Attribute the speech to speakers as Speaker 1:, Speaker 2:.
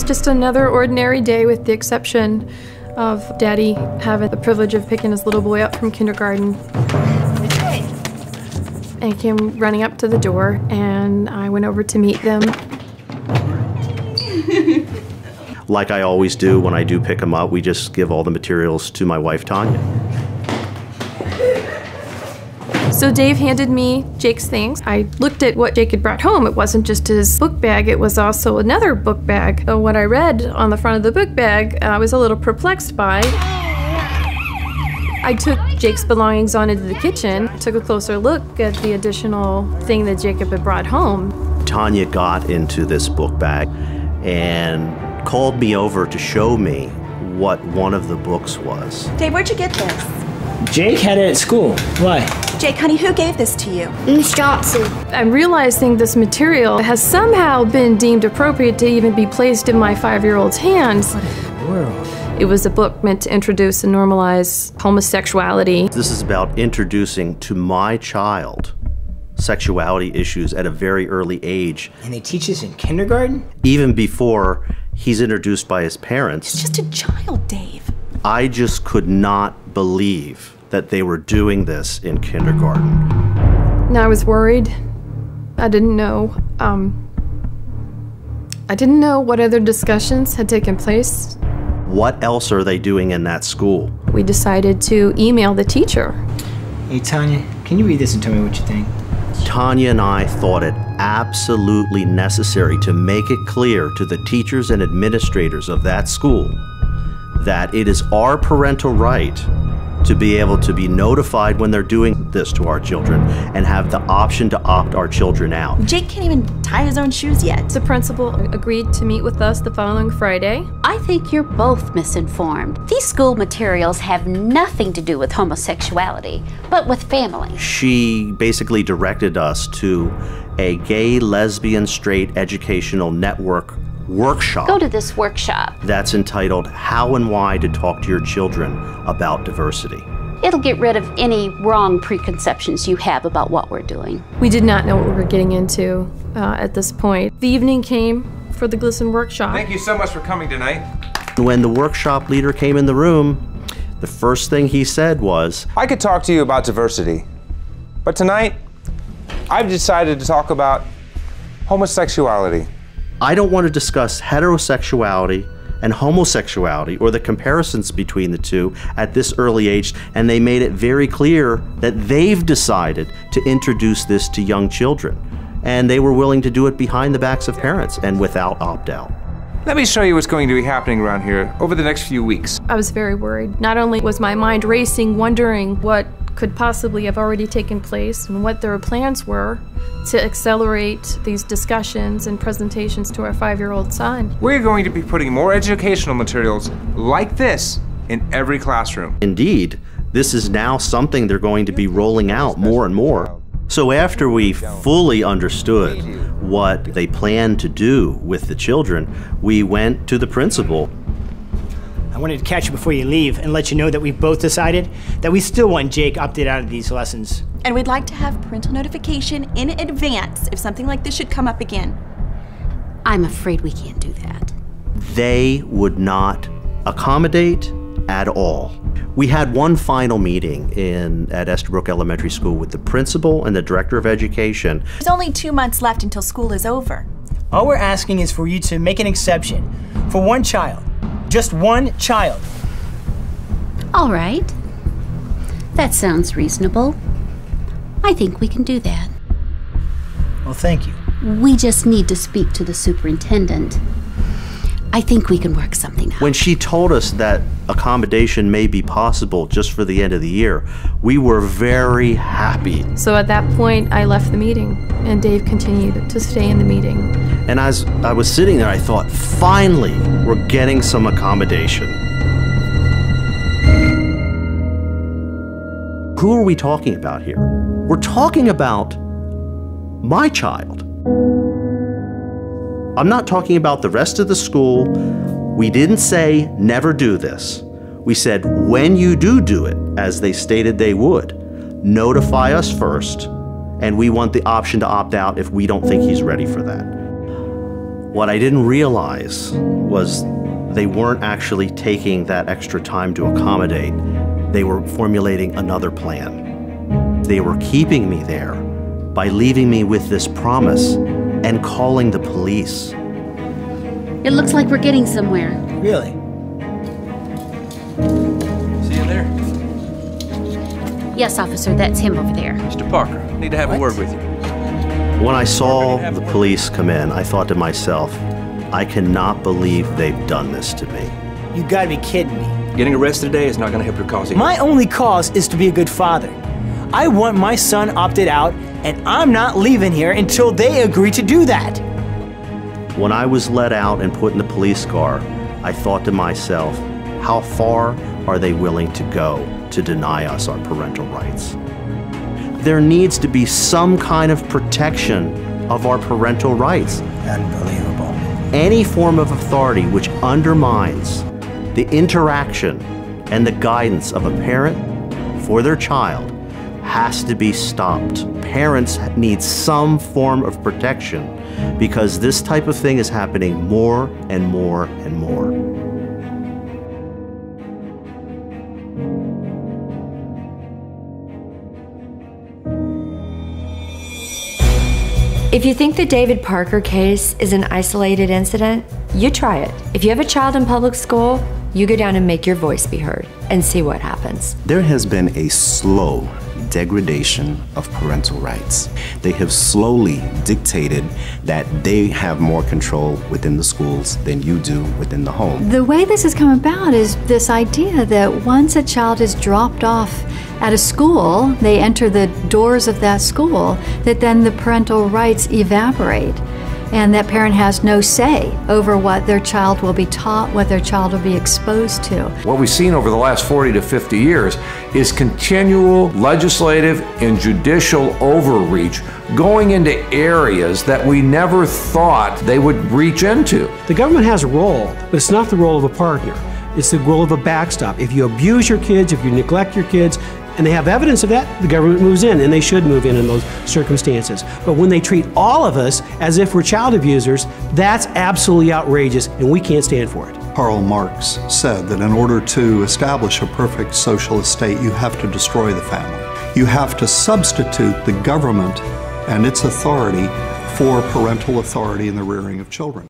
Speaker 1: was just another ordinary day with the exception of Daddy having the privilege of picking his little boy up from kindergarten. And he came running up to the door, and I went over to meet them.
Speaker 2: Like I always do when I do pick him up, we just give all the materials to my wife, Tanya.
Speaker 1: So Dave handed me Jake's things. I looked at what Jake had brought home. It wasn't just his book bag, it was also another book bag. What I read on the front of the book bag, I was a little perplexed by. I took Jake's belongings on into the kitchen, took a closer look at the additional thing that Jacob had brought home.
Speaker 2: Tanya got into this book bag and called me over to show me what one of the books was.
Speaker 3: Dave, where'd you get this?
Speaker 4: Jake had it at school. Why?
Speaker 3: Jake, honey, who gave this to you?
Speaker 5: Miss Johnson.
Speaker 1: I'm realizing this material has somehow been deemed appropriate to even be placed in my 5-year-old's hands.
Speaker 4: What in the world?
Speaker 1: It was a book meant to introduce and normalize homosexuality.
Speaker 2: This is about introducing to my child sexuality issues at a very early age.
Speaker 4: And they teach this in kindergarten?
Speaker 2: Even before he's introduced by his parents.
Speaker 3: He's just a child, Dave.
Speaker 2: I just could not believe that they were doing this in kindergarten.
Speaker 1: And I was worried. I didn't know what other discussions had taken place.
Speaker 2: What else are they doing in that school?
Speaker 1: We decided to email the teacher.
Speaker 4: Hey, Tanya, can you read this and tell me what you think?
Speaker 2: Tanya and I thought it absolutely necessary to make it clear to the teachers and administrators of that school that it is our parental right to be able to be notified when they're doing this to our children and have the option to opt our children out.
Speaker 3: Jake can't even tie his own shoes yet.
Speaker 1: The principal agreed to meet with us the following Friday.
Speaker 6: I think you're both misinformed. These school materials have nothing to do with homosexuality, but with family.
Speaker 2: She basically directed us to a gay, lesbian, straight educational network workshop.
Speaker 6: Go to this workshop.
Speaker 2: That's entitled How and Why to Talk to Your Children About Diversity.
Speaker 6: It'll get rid of any wrong preconceptions you have about what we're doing.
Speaker 1: We did not know what we were getting into at this point. The evening came for the GLSEN workshop.
Speaker 7: Thank you so much for coming tonight.
Speaker 2: When the workshop leader came in the room, the first thing he said was,
Speaker 7: I could talk to you about diversity, but tonight I've decided to talk about homosexuality.
Speaker 2: I don't want to discuss heterosexuality and homosexuality or the comparisons between the two at this early age, and they made it very clear that they've decided to introduce this to young children, and they were willing to do it behind the backs of parents and without opt-out.
Speaker 7: Let me show you what's going to be happening around here over the next few weeks.
Speaker 1: I was very worried. Not only was my mind racing, wondering what could possibly have already taken place and what their plans were to accelerate these discussions and presentations to our 5-year-old son.
Speaker 7: We're going to be putting more educational materials like this in every classroom.
Speaker 2: Indeed, this is now something they're going to be rolling out more and more. So after we fully understood what they planned to do with the children, we went to the principal.
Speaker 4: I wanted to catch you before you leave and let you know that we've both decided that we still want Jake opted out of these lessons.
Speaker 3: And we'd like to have parental notification in advance if something like this should come up again.
Speaker 6: I'm afraid we can't do that.
Speaker 2: They would not accommodate at all. We had one final meeting at Estabrook Elementary School with the principal and the director of education.
Speaker 3: There's only 2 months left until school is over.
Speaker 4: All we're asking is for you to make an exception for one child. Just one child.
Speaker 6: All right. That sounds reasonable. I think we can do that.
Speaker 4: Well, thank you.
Speaker 6: We just need to speak to the superintendent. I think we can work something out.
Speaker 2: When she told us that accommodation may be possible just for the end of the year, we were very happy.
Speaker 1: So at that point, I left the meeting, and Dave continued to stay in the meeting.
Speaker 2: And as I was sitting there, I thought, finally, we're getting some accommodation. Who are we talking about here? We're talking about my child. I'm not talking about the rest of the school. We didn't say never do this. We said when you do it, as they stated they would, notify us first, and we want the option to opt out if we don't think he's ready for that. What I didn't realize was they weren't actually taking that extra time to accommodate. They were formulating another plan. They were keeping me there by leaving me with this promise and calling the police.
Speaker 6: It looks like we're getting somewhere.
Speaker 4: Really?
Speaker 5: See you there?
Speaker 6: Yes, officer, that's him over there.
Speaker 5: Mr. Parker, I need to have a word with you.
Speaker 2: When I saw the police come in, I thought to myself, I cannot believe they've done this to me.
Speaker 4: You gotta be kidding me.
Speaker 5: Getting arrested today is not going to help your cause either.
Speaker 4: My only cause is to be a good father. I want my son opted out, and I'm not leaving here until they agree to do that.
Speaker 2: When I was let out and put in the police car, I thought to myself, how far are they willing to go to deny us our parental rights? There needs to be some kind of protection of our parental rights.
Speaker 4: Unbelievable.
Speaker 2: Any form of authority which undermines the interaction and the guidance of a parent for their child has to be stopped. Parents need some form of protection because this type of thing is happening more and more and more.
Speaker 8: If you think the David Parker case is an isolated incident, you try it. If you have a child in public school, you go down and make your voice be heard and see what happens.
Speaker 9: There has been a slow degradation of parental rights. They have slowly dictated that they have more control within the schools than you do within the home.
Speaker 10: The way this has come about is this idea that once a child is dropped off at a school, they enter the doors of that school, that then the parental rights evaporate. And that parent has no say over what their child will be taught, what their child will be exposed to.
Speaker 11: What we've seen over the last 40 to 50 years is continual legislative and judicial overreach going into areas that we never thought they would reach into.
Speaker 12: The government has a role, but it's not the role of a partner. It's the role of a backstop. If you abuse your kids, if you neglect your kids, and they have evidence of that, the government moves in, and they should move in those circumstances. But when they treat all of us as if we're child abusers, that's absolutely outrageous, and we can't stand for it.
Speaker 13: Karl Marx said that in order to establish a perfect socialist state, you have to destroy the family. You have to substitute the government and its authority for parental authority in the rearing of children.